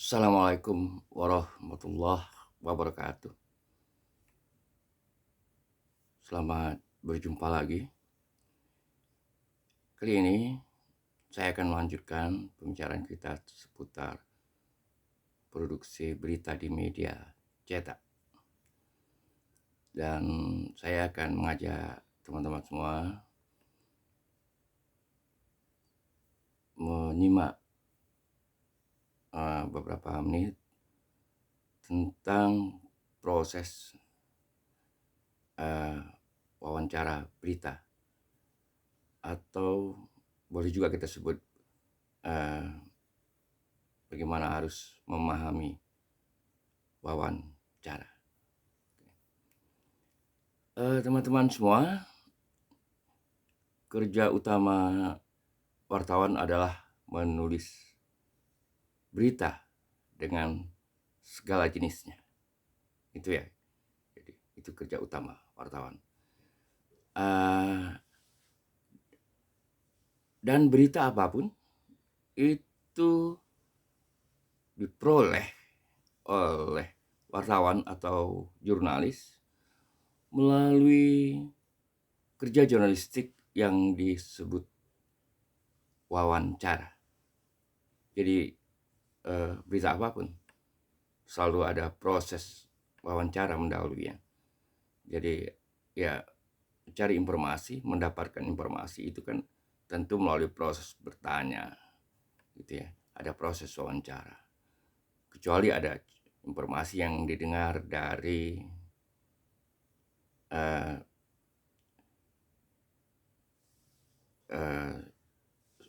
Assalamualaikum warahmatullahi wabarakatuh. Selamat berjumpa lagi. Kali ini saya akan melanjutkan pembicaraan kita seputar produksi berita di media cetak. Dan saya akan mengajak teman-teman semua menyimak beberapa menit tentang proses wawancara berita, atau boleh juga kita sebut bagaimana harus memahami wawancara. Teman-teman semua, kerja utama wartawan adalah menulis berita dengan segala jenisnya. Itu ya. Jadi itu kerja utama wartawan. Dan berita apapun itu diperoleh oleh wartawan atau jurnalis melalui kerja jurnalistik yang disebut wawancara. Jadi berita apapun selalu ada proses wawancara mendahulunya. Jadi ya, cari informasi, mendapatkan informasi itu kan tentu melalui proses bertanya, gitu ya. Ada proses wawancara. Kecuali ada informasi yang didengar dari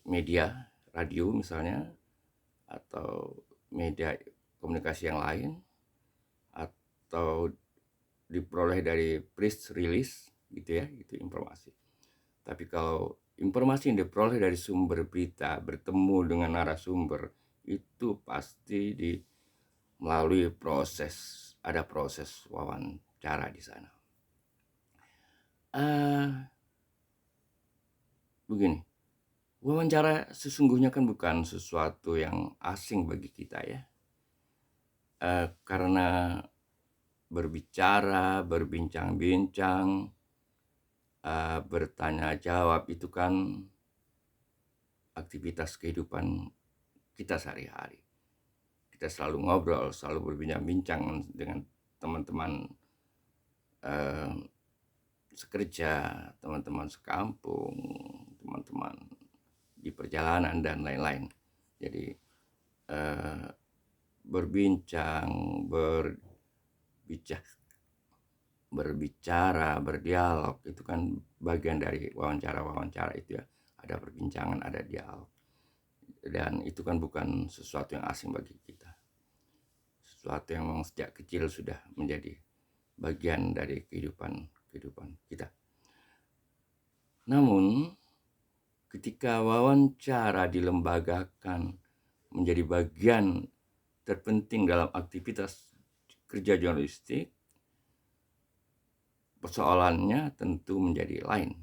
media radio misalnya, atau media komunikasi yang lain, atau diperoleh dari press release, gitu ya, itu informasi. Tapi kalau informasi yang diperoleh dari sumber berita, bertemu dengan narasumber, itu pasti melalui proses, ada proses wawancara di sana. Begini, wawancara sesungguhnya kan bukan sesuatu yang asing bagi kita ya. Karena berbicara, berbincang-bincang, bertanya jawab itu kan aktivitas kehidupan kita sehari-hari. Kita selalu ngobrol, selalu berbincang-bincang dengan teman-teman sekerja, teman-teman sekampung, teman-teman di perjalanan dan lain-lain. Jadi berbincang, berbicara, berdialog itu kan bagian dari wawancara itu ya. Ada perbincangan, ada dialog. Dan itu kan bukan sesuatu yang asing bagi kita. Sesuatu yang memang sejak kecil sudah menjadi bagian dari kehidupan kita. Namun ketika wawancara dilembagakan menjadi bagian terpenting dalam aktivitas kerja jurnalistik, persoalannya tentu menjadi lain.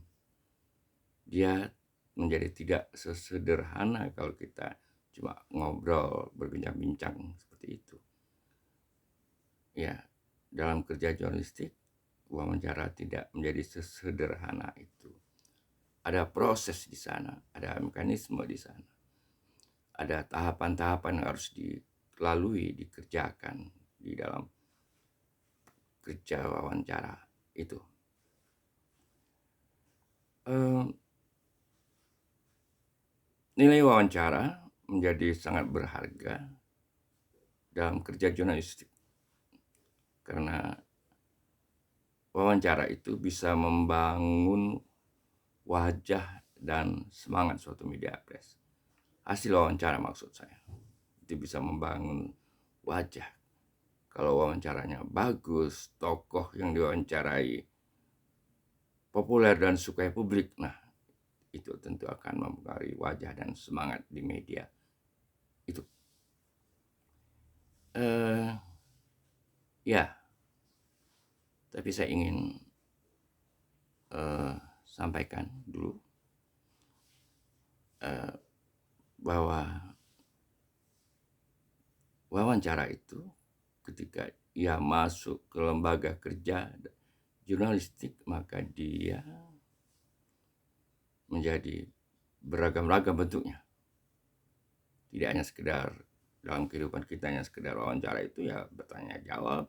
Dia menjadi tidak sesederhana kalau kita cuma ngobrol, berbincang-bincang seperti itu. Ya, dalam kerja jurnalistik, wawancara tidak menjadi sesederhana itu. Ada proses di sana, ada mekanisme di sana. Ada tahapan-tahapan yang harus dilalui, dikerjakan di dalam kerja wawancara itu. Nilai wawancara menjadi sangat berharga dalam kerja jurnalistik, karena wawancara itu bisa membangun wajah dan semangat suatu media press. Hasil wawancara maksud saya, itu bisa membangun wajah. Kalau wawancaranya bagus, tokoh yang diwawancarai populer dan sukai publik, nah itu tentu akan mempengaruhi wajah dan semangat di media itu. Ya, tapi saya ingin sampaikan dulu bahwa wawancara itu ketika ia masuk ke lembaga kerja jurnalistik, maka dia menjadi beragam-ragam bentuknya. Tidak hanya sekedar dalam kehidupan kita hanya sekedar wawancara itu ya bertanya jawab,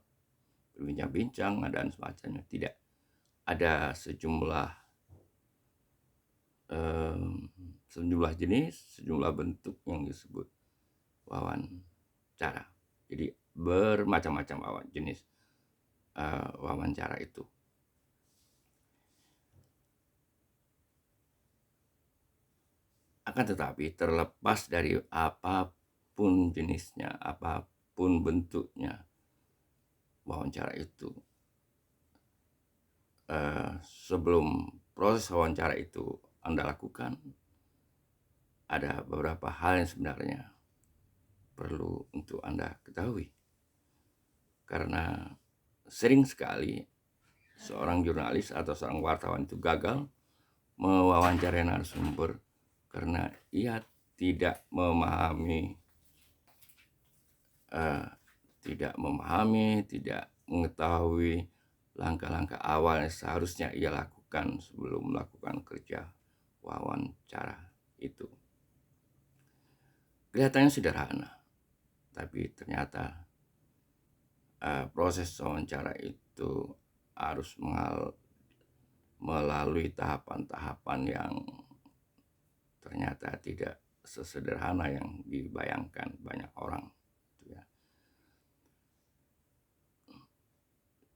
berbincang-bincang dan semacamnya. Tidak, ada sejumlah jenis, sejumlah bentuk yang disebut wawancara. Jadi bermacam-macam jenis wawancara itu. Akan tetapi terlepas dari apapun jenisnya, apapun bentuknya wawancara itu, sebelum proses wawancara itu Anda lakukan, ada beberapa hal yang sebenarnya perlu untuk Anda ketahui. Karena sering sekali seorang jurnalis atau seorang wartawan itu gagal mewawancarai narasumber karena ia tidak memahami, tidak mengetahui langkah-langkah awal yang seharusnya ia lakukan sebelum melakukan kerja wawancara itu. Kelihatannya sederhana, tapi ternyata proses wawancara itu harus melalui tahapan-tahapan yang ternyata tidak sesederhana yang dibayangkan banyak orang.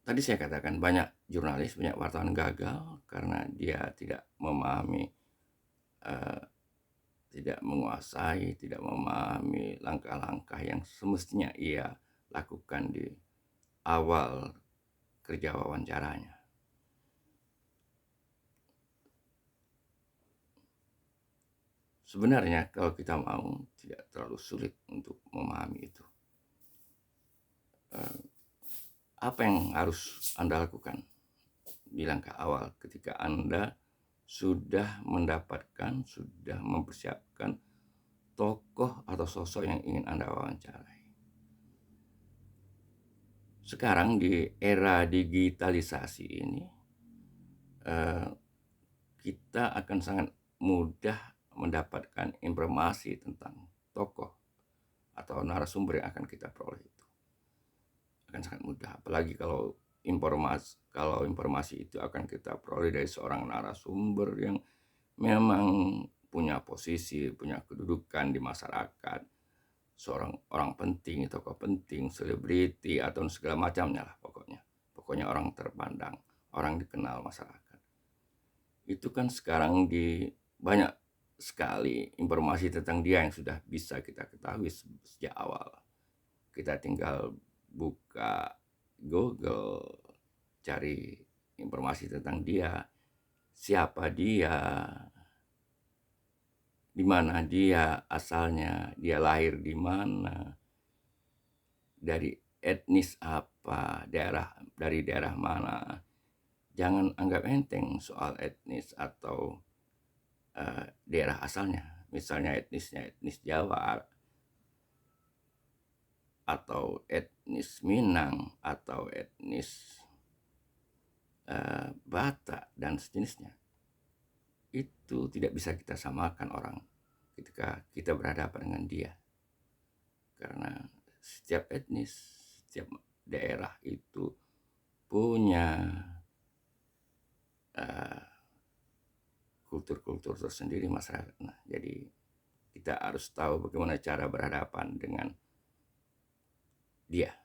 Tadi saya katakan banyak jurnalis, banyak wartawan gagal karena dia tidak memahami, tidak menguasai, tidak memahami langkah-langkah yang semestinya ia lakukan di awal kerja wawancaranya. Sebenarnya kalau kita mau tidak terlalu sulit untuk memahami itu. Apa yang harus Anda lakukan di langkah awal ketika Anda sudah mendapatkan, sudah mempersiapkan tokoh atau sosok yang ingin Anda wawancarai? Sekarang di era digitalisasi ini, kita akan sangat mudah mendapatkan informasi tentang tokoh atau narasumber yang akan kita peroleh itu. Akan sangat mudah, apalagi kalau informasi itu akan kita peroleh dari seorang narasumber yang memang punya posisi, punya kedudukan di masyarakat, seorang orang penting, tokoh penting, selebriti atau segala macamnya lah pokoknya orang terpandang, orang dikenal masyarakat. Itu kan sekarang banyak sekali informasi tentang dia yang sudah bisa kita ketahui sejak awal. Kita tinggal buka Google, cari informasi tentang dia, siapa dia, di mana dia asalnya, dia lahir di mana, dari etnis apa, dari daerah mana. Jangan anggap enteng soal etnis atau daerah asalnya. Misalnya etnisnya etnis Jawa atau etnis Minang atau etnis Batak dan sejenisnya. Itu tidak bisa kita samakan orang ketika kita berhadapan dengan dia. Karena setiap etnis, setiap daerah itu punya kultur-kultur tersendiri masyarakat. Nah, jadi kita harus tahu bagaimana cara berhadapan dengan dia.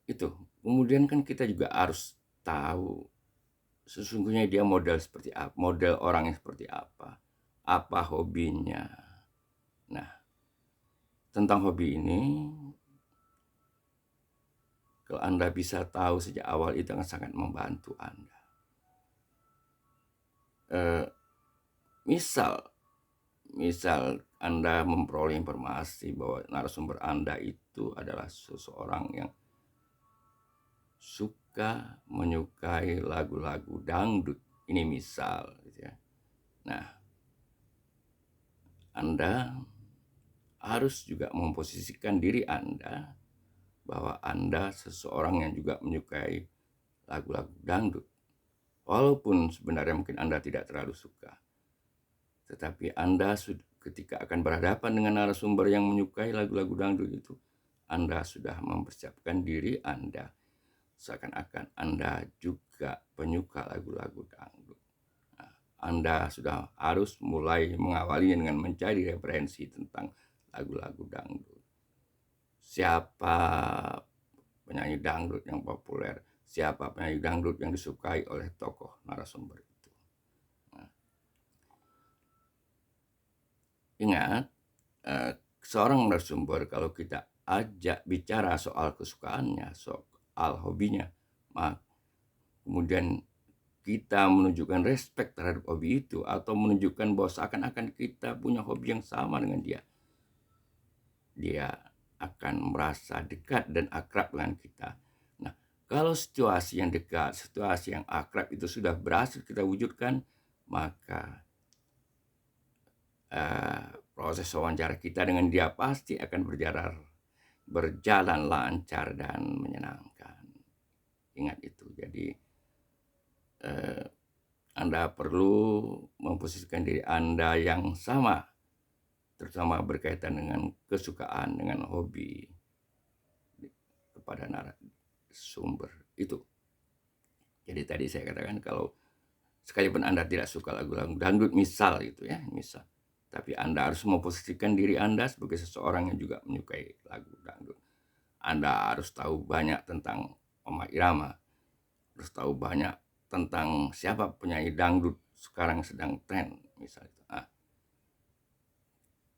Itu. Kemudian kan kita juga harus tahu sesungguhnya dia model seperti apa, model orang yang seperti apa hobinya. Nah, tentang hobi ini, kalau Anda bisa tahu sejak awal itu akan sangat membantu Anda. Misal Anda memperoleh informasi bahwa narasumber Anda itu adalah seseorang yang menyukai lagu-lagu dangdut. Ini misal gitu ya. Nah, Anda harus juga memposisikan diri Anda bahwa Anda seseorang yang juga menyukai lagu-lagu dangdut. Walaupun sebenarnya mungkin Anda tidak terlalu suka, tetapi Anda ketika akan berhadapan dengan narasumber yang menyukai lagu-lagu dangdut itu, Anda sudah mempersiapkan diri Anda seakan-akan Anda juga penyuka lagu-lagu dangdut. Nah, Anda sudah harus mulai mengawalinya dengan mencari referensi tentang lagu-lagu dangdut. Siapa penyanyi dangdut yang populer? Siapa penyanyi dangdut yang disukai oleh tokoh narasumber itu? Nah, ingat, seorang narasumber kalau kita ajak bicara soal kesukaannya, soal hobinya, kemudian kita menunjukkan respect terhadap hobi itu atau menunjukkan bahwa seakan-akan kita punya hobi yang sama dengan dia, dia akan merasa dekat dan akrab dengan kita. Nah, kalau situasi yang dekat, situasi yang akrab itu sudah berhasil kita wujudkan, maka proses wawancara kita dengan dia pasti akan berjalan lancar dan menyenangkan. Ingat itu. Jadi Anda perlu memposisikan diri Anda yang sama, terutama berkaitan dengan kesukaan, dengan hobi kepada narasumber itu. Jadi tadi saya katakan kalau sekalipun Anda tidak suka lagu-lagu dangdut misal gitu ya, misal, tapi Anda harus memposisikan diri Anda sebagai seseorang yang juga menyukai lagu dangdut. Anda harus tahu banyak tentang Rhoma Irama, harus tahu banyak tentang siapa penyanyi dangdut sekarang sedang tren misalnya. Nah,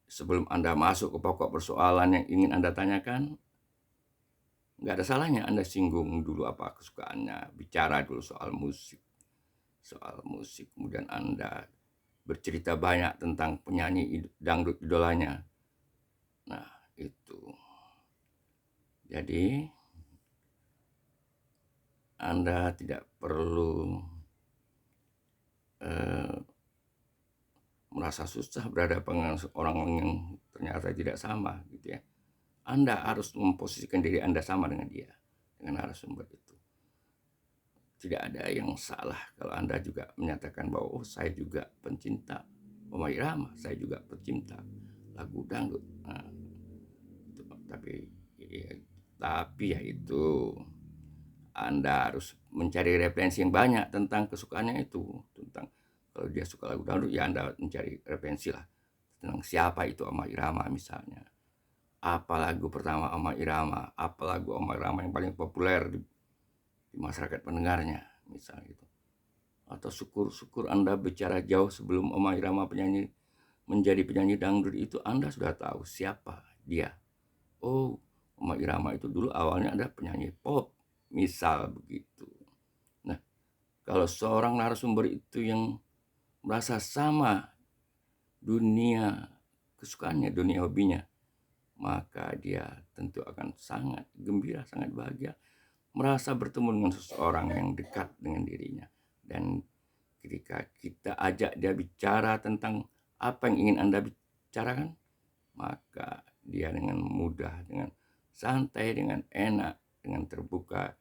sebelum Anda masuk ke pokok persoalan yang ingin Anda tanyakan, nggak ada salahnya Anda singgung dulu apa kesukaannya, bicara dulu soal musik, kemudian Anda bercerita banyak tentang penyanyi dangdut idolanya. Nah, itu. Jadi Anda tidak perlu merasa susah berhadapan dengan orang yang ternyata tidak sama gitu ya. Anda harus memposisikan diri Anda sama dengan dia, dengan narasumber itu. Tidak ada yang salah kalau Anda juga menyatakan bahwa saya juga pencinta Rhoma Irama, saya juga pencinta lagu dangdut. Nah, itu, tapi ya itu Anda harus mencari referensi yang banyak tentang kesukaannya itu. Tentang kalau dia suka lagu dangdut, ya Anda mencari referensi lah tentang siapa itu Rhoma Irama misalnya. Apa lagu pertama Rhoma Irama? Apa lagu Rhoma Irama yang paling populer di masyarakat pendengarnya, misalnya gitu. Atau syukur-syukur Anda bicara jauh sebelum Rhoma Irama menjadi penyanyi dangdut itu, Anda sudah tahu siapa dia. Oh, Rhoma Irama itu dulu awalnya ada penyanyi pop, misal begitu. Nah, kalau seorang narasumber itu yang merasa sama dunia kesukaannya, dunia hobinya, maka dia tentu akan sangat gembira, sangat bahagia, merasa bertemu dengan seseorang yang dekat dengan dirinya. Dan ketika kita ajak dia bicara tentang apa yang ingin Anda bicarakan, maka dia dengan mudah, dengan santai, dengan enak, dengan terbuka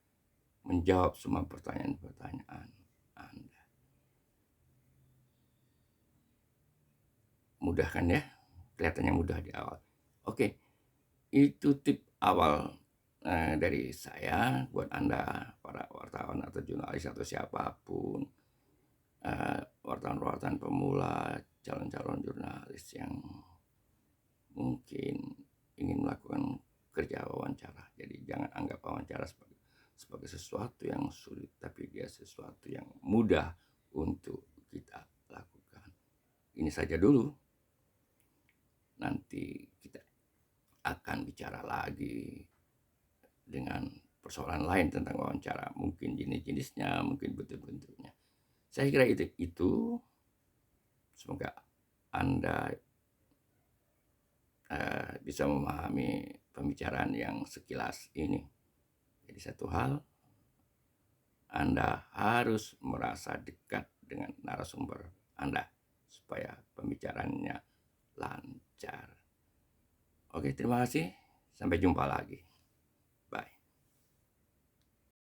menjawab semua pertanyaan-pertanyaan Anda. Mudah kan ya? Kelihatannya mudah di awal. Oke, itu tip awal dari saya buat Anda, para wartawan atau jurnalis atau siapapun, wartawan-wartawan pemula, calon-calon jurnalis yang mungkin ingin melakukan kerja wawancara. Jadi jangan anggap wawancara sebagai sesuatu yang sulit, tapi dia sesuatu yang mudah untuk kita lakukan. Ini saja dulu. Nanti kita akan bicara lagi dengan persoalan lain tentang wawancara, mungkin jenis-jenisnya, mungkin bentuk-bentuknya. Saya kira itu. Semoga Anda bisa memahami pembicaraan yang sekilas ini. Jadi satu hal, Anda harus merasa dekat dengan narasumber Anda supaya pembicaraannya lancar. Oke, terima kasih. Sampai jumpa lagi.